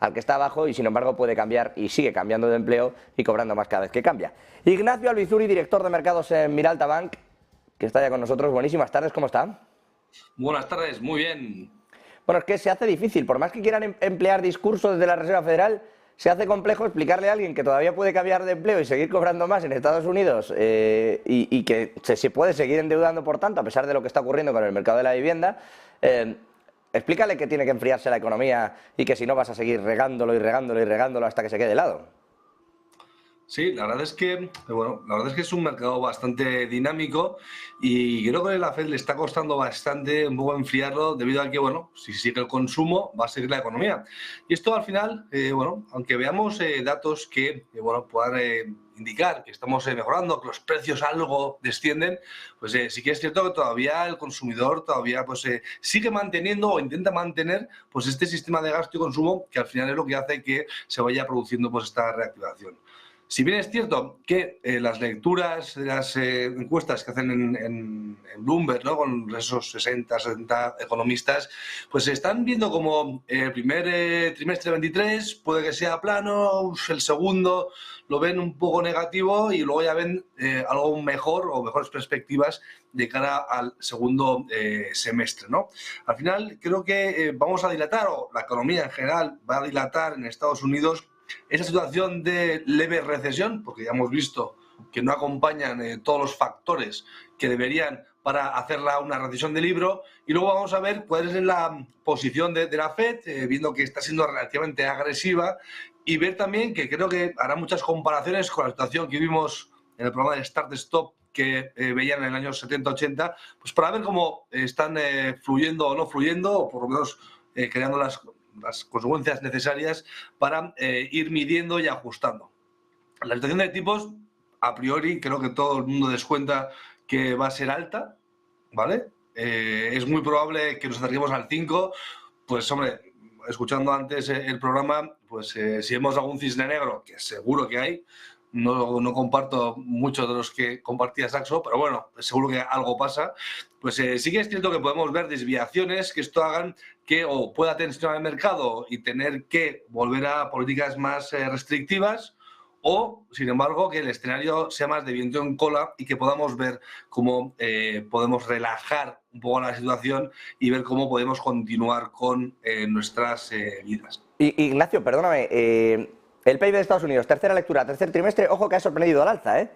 al que está abajo y sin embargo puede cambiar y sigue cambiando de empleo y cobrando más cada vez que cambia. Ignacio Albizuri, director de mercados en Miralta Bank, que está ya con nosotros. Buenísimas tardes, ¿cómo está? Buenas tardes, muy bien. Bueno, es que se hace difícil, por más que quieran emplear discursos desde la Reserva Federal, se hace complejo explicarle a alguien que todavía puede cambiar de empleo y seguir cobrando más en Estados Unidos y que se puede seguir endeudando por tanto, a pesar de lo que está ocurriendo con el mercado de la vivienda. Explícale que tiene que enfriarse la economía y que si no vas a seguir regándolo y regándolo y regándolo hasta que se quede helado. Sí, la verdad es que, es un mercado bastante dinámico y creo que a la Fed le está costando bastante un poco enfriarlo debido a que, si sigue el consumo, va a seguir la economía. Y esto al final, aunque veamos datos que, puedan indicar que estamos mejorando, que los precios algo descienden, pues sí que es cierto que todavía el consumidor sigue manteniendo o intenta mantener pues este sistema de gasto y consumo que al final es lo que hace que se vaya produciendo pues esta reactivación. Si bien es cierto que las lecturas de las encuestas que hacen en Bloomberg, ¿no?, con esos 60, 70 economistas, pues se están viendo como el primer trimestre 23 puede que sea plano, el segundo lo ven un poco negativo y luego ya ven algo mejor o mejores perspectivas de cara al segundo semestre, ¿no? Al final creo que vamos a dilatar, o la economía en general va a dilatar en Estados Unidos esa situación de leve recesión, porque ya hemos visto que no acompañan todos los factores que deberían para hacerla una recesión de libro, y luego vamos a ver cuál es la posición de la Fed, viendo que está siendo relativamente agresiva, y ver también que creo que hará muchas comparaciones con la situación que vimos en el programa de Start Stop que veían en el año 70-80, pues para ver cómo están fluyendo o no fluyendo, o por lo menos creando las consecuencias necesarias para ir midiendo y ajustando. La situación de tipos, a priori, creo que todo el mundo descuenta que va a ser alta, ¿vale? Es muy probable que nos acerquemos al 5, pues hombre, escuchando antes el programa, pues si vemos algún cisne negro, que seguro que hay, no comparto muchos de los que compartía Saxo, pero bueno, seguro que algo pasa, pues sí que es cierto que podemos ver desviaciones que esto hagan que o pueda tensionar el mercado y tener que volver a políticas más restrictivas, o, sin embargo, que el escenario sea más de viento en cola y que podamos ver cómo podemos relajar un poco la situación y ver cómo podemos continuar con nuestras vidas. Ignacio, perdóname, el PIB de Estados Unidos, tercera lectura, tercer trimestre, ojo que ha sorprendido al alza,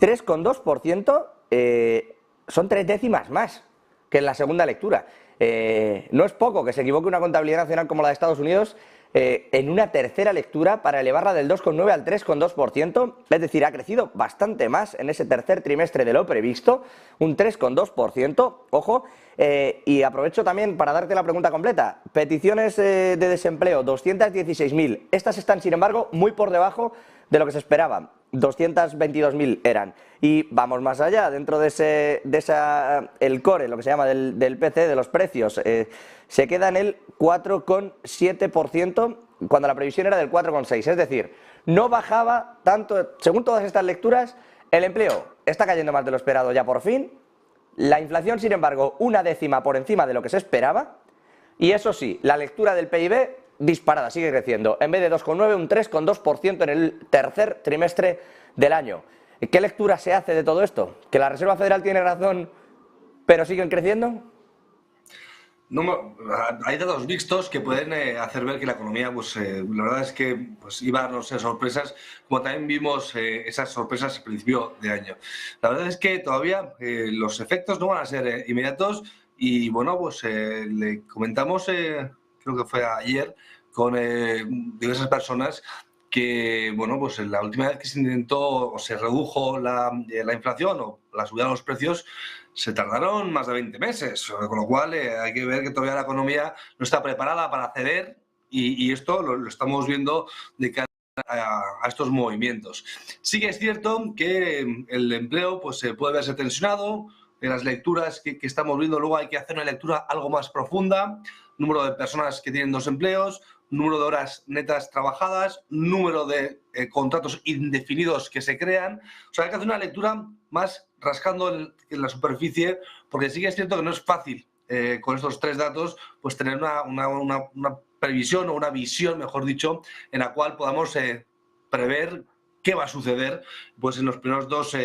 3,2%, son 3 décimas más que en la segunda lectura. No es poco que se equivoque una contabilidad nacional como la de Estados Unidos en una tercera lectura para elevarla del 2,9 al 3,2%, es decir, ha crecido bastante más en ese tercer trimestre de lo previsto, un 3,2%, ojo, y aprovecho también para darte la pregunta completa. Peticiones de desempleo, 216.000, estas están sin embargo muy por debajo de lo que se esperaba, 222.000 eran. Y vamos más allá, dentro de el core, lo que se llama del PC, de los precios, se queda en el 4,7% cuando la previsión era del 4,6%. Es decir, no bajaba tanto, según todas estas lecturas, el empleo está cayendo más de lo esperado ya por fin, la inflación, sin embargo, una décima por encima de lo que se esperaba, y eso sí, la lectura del PIB disparada, sigue creciendo, en vez de 2,9, un 3,2% en el tercer trimestre del año. ¿Qué lectura se hace de todo esto? ¿Que la Reserva Federal tiene razón, pero siguen creciendo? No, hay datos mixtos que pueden hacer ver que la economía, la verdad es que iba a darnos sorpresas, como también vimos esas sorpresas al principio de año. La verdad es que todavía los efectos no van a ser inmediatos y le comentamos, creo que fue ayer, con diversas personas que, la última vez que se intentó o se redujo la inflación o la subida de los precios, se tardaron más de 20 meses, con lo cual hay que ver que todavía la economía no está preparada para ceder y esto lo estamos viendo de cara a estos movimientos. Sí que es cierto que el empleo puede verse tensionado, en las lecturas que estamos viendo luego hay que hacer una lectura algo más profunda, número de personas que tienen 2 empleos, número de horas netas trabajadas, número de contratos indefinidos que se crean. O sea, hay que hacer una lectura más rascando en la superficie, porque sí que es cierto que no es fácil con estos 3 datos pues tener una previsión o una visión, mejor dicho, en la cual podamos prever qué va a suceder pues, en los primeros dos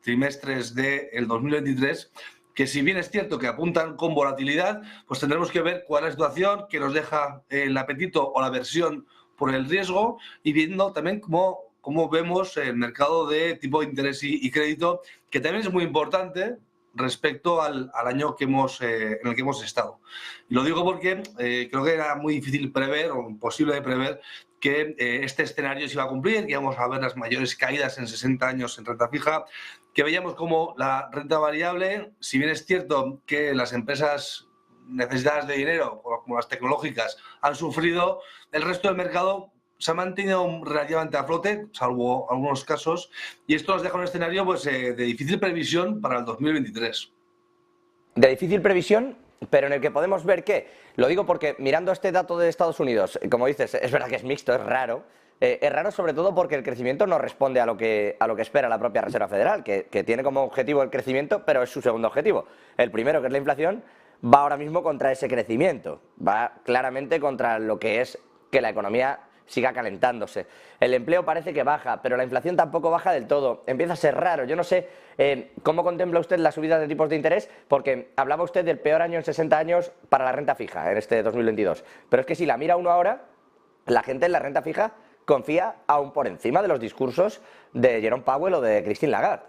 trimestres del 2023, que si bien es cierto que apuntan con volatilidad, pues tendremos que ver cuál es la situación que nos deja el apetito o la aversión por el riesgo y viendo también cómo vemos el mercado de tipo de interés y crédito, que también es muy importante respecto al año en el que hemos estado. Y lo digo porque creo que era muy difícil prever o imposible de prever que este escenario se iba a cumplir, que íbamos a ver las mayores caídas en 60 años en renta fija, que veíamos como la renta variable, si bien es cierto que las empresas necesitadas de dinero, como las tecnológicas, han sufrido, el resto del mercado se ha mantenido relativamente a flote, salvo algunos casos, y esto nos deja un escenario pues, de difícil previsión para el 2023. De difícil previsión, pero en el que podemos ver que, lo digo porque mirando este dato de Estados Unidos, como dices, es verdad que es mixto, es raro sobre todo porque el crecimiento no responde a lo que espera la propia Reserva Federal, que tiene como objetivo el crecimiento, pero es su segundo objetivo. El primero, que es la inflación, va ahora mismo contra ese crecimiento, va claramente contra lo que es que la economía siga calentándose. El empleo parece que baja, pero la inflación tampoco baja del todo. Empieza a ser raro. Yo no sé cómo contempla usted la subida de tipos de interés, porque hablaba usted del peor año en 60 años para la renta fija en este 2022. Pero es que si la mira uno ahora, la gente en la renta fija confía aún por encima de los discursos de Jerome Powell o de Christine Lagarde.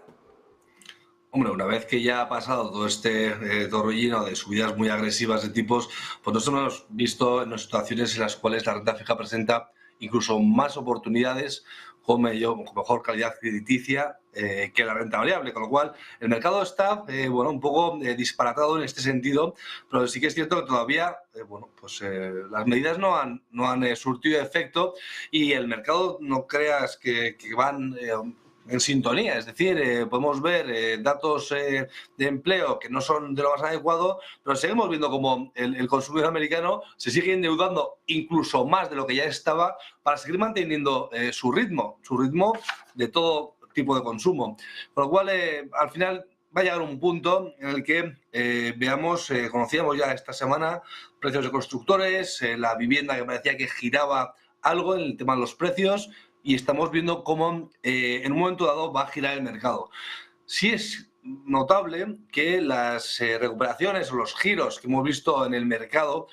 Hombre, una vez que ya ha pasado todo este torbellino de subidas muy agresivas de tipos, pues nos hemos visto en situaciones en las cuales la renta fija presenta incluso más oportunidades con mejor calidad crediticia que la renta variable, con lo cual el mercado está un poco disparatado en este sentido, pero sí que es cierto que todavía las medidas no han surtido efecto y el mercado no creas que van en sintonía, es decir, podemos ver datos de empleo que no son de lo más adecuado, pero seguimos viendo como el consumidor americano se sigue endeudando incluso más de lo que ya estaba para seguir manteniendo su ritmo de todo tipo de consumo. Con lo cual, al final va a llegar un punto en el que conocíamos ya esta semana precios de constructores, la vivienda que parecía que giraba algo en el tema de los precios, y estamos viendo cómo en un momento dado va a girar el mercado. Sí es notable que las recuperaciones o los giros que hemos visto en el mercado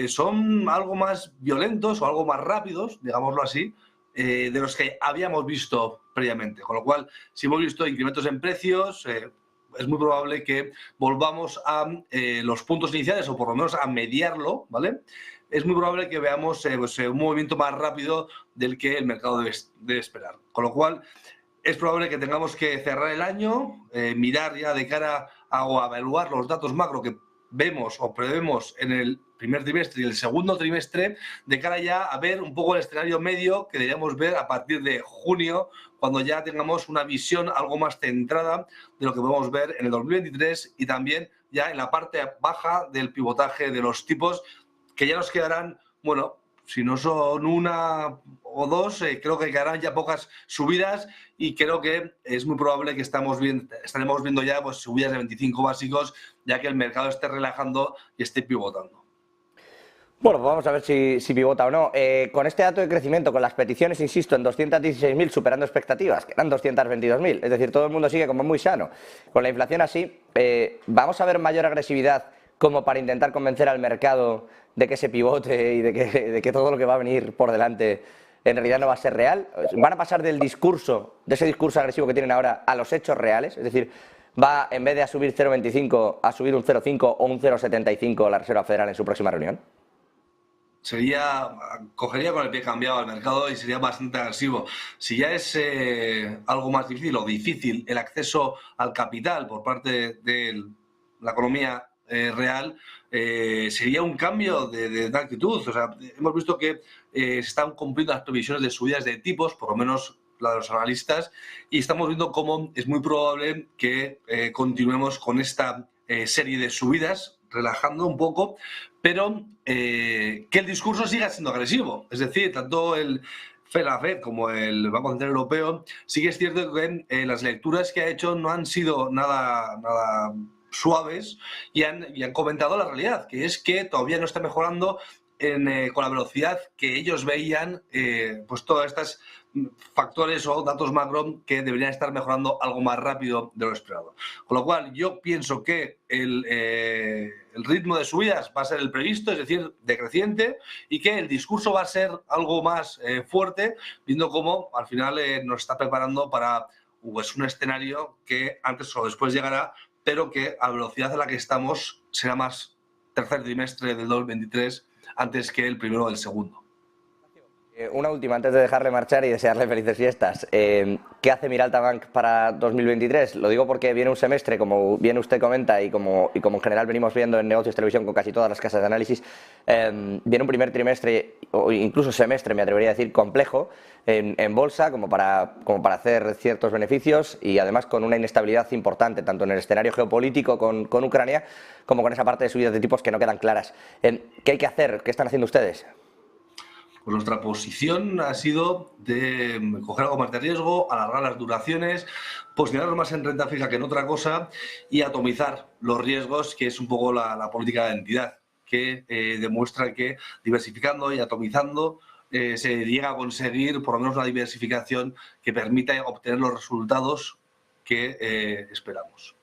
son algo más violentos o algo más rápidos, digámoslo así, de los que habíamos visto previamente. Con lo cual, si hemos visto incrementos en precios, es muy probable que volvamos a los puntos iniciales o por lo menos a mediarlo, ¿vale? Es muy probable que veamos un movimiento más rápido del que el mercado debe esperar. Con lo cual, es probable que tengamos que cerrar el año, mirar ya de cara a evaluar los datos macro que vemos o prevemos en el primer trimestre y el segundo trimestre, de cara ya a ver un poco el escenario medio que deberíamos ver a partir de junio, cuando ya tengamos una visión algo más centrada de lo que podemos ver en el 2023 y también ya en la parte baja del pivotaje de los tipos, que ya nos quedarán, si no son una o dos, creo que quedarán ya pocas subidas y creo que es muy probable que estaremos viendo ya pues, subidas de 25 básicos, ya que el mercado esté relajando y esté pivotando. Bueno, pues vamos a ver si pivota o no. Con este dato de crecimiento, con las peticiones, insisto, en 216.000, superando expectativas, que eran 222.000, es decir, todo el mundo sigue como muy sano. Con la inflación así, ¿vamos a ver mayor agresividad como para intentar convencer al mercado de que se pivote y de que todo lo que va a venir por delante en realidad no va a ser real? ¿Van a pasar de ese discurso agresivo que tienen ahora, a los hechos reales? Es decir, ¿va en vez de a subir 0,25 a subir un 0,5 o un 0,75 la Reserva Federal en su próxima reunión? Cogería con el pie cambiado al mercado y sería bastante agresivo. Si ya es algo más difícil el acceso al capital por parte de la economía real, sería un cambio de actitud. O sea, hemos visto que se están cumpliendo las previsiones de subidas de tipos, por lo menos la de los analistas, y estamos viendo cómo es muy probable que continuemos con esta serie de subidas, relajando un poco, pero que el discurso siga siendo agresivo. Es decir, tanto la Fed como el Banco Central Europeo, sí que es cierto que las lecturas que ha hecho no han sido nada suaves y han comentado la realidad, que es que todavía no está mejorando con la velocidad que ellos veían, pues todas estas factores o datos macro que deberían estar mejorando algo más rápido de lo esperado. Con lo cual, yo pienso que el ritmo de subidas va a ser el previsto, es decir, decreciente, y que el discurso va a ser algo más fuerte, viendo cómo al final nos está preparando para pues, un escenario que antes o después llegará, pero que a la velocidad a la que estamos será más tercer trimestre del 2023 antes que el primero o el segundo. Una última, antes de dejarle marchar y desearle felices fiestas. ¿Qué hace Miralta Bank para 2023? Lo digo porque viene un semestre, como bien usted comenta, y como en general venimos viendo en Negocios Televisión con casi todas las casas de análisis, viene un primer trimestre, o incluso semestre, me atrevería a decir, complejo en bolsa, como para hacer ciertos beneficios, y además con una inestabilidad importante, tanto en el escenario geopolítico con Ucrania, como con esa parte de subidas de tipos que no quedan claras. ¿Qué hay que hacer? ¿Qué están haciendo ustedes? Pues nuestra posición ha sido de coger algo más de riesgo, alargar las duraciones, posicionarnos más en renta fija que en otra cosa y atomizar los riesgos, que es un poco la política de la entidad, que demuestra que diversificando y atomizando se llega a conseguir por lo menos una diversificación que permita obtener los resultados que esperamos.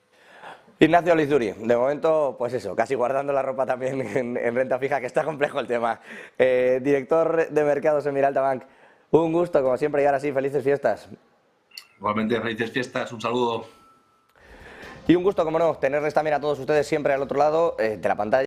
Ignacio Lizuri, de momento, pues eso, casi guardando la ropa también en renta fija, que está complejo el tema. Director de mercados en Miralta Bank, un gusto, como siempre, y ahora sí, felices fiestas. Igualmente, felices fiestas, un saludo. Y un gusto, como no, tenerles también a todos ustedes siempre al otro lado de la pantalla.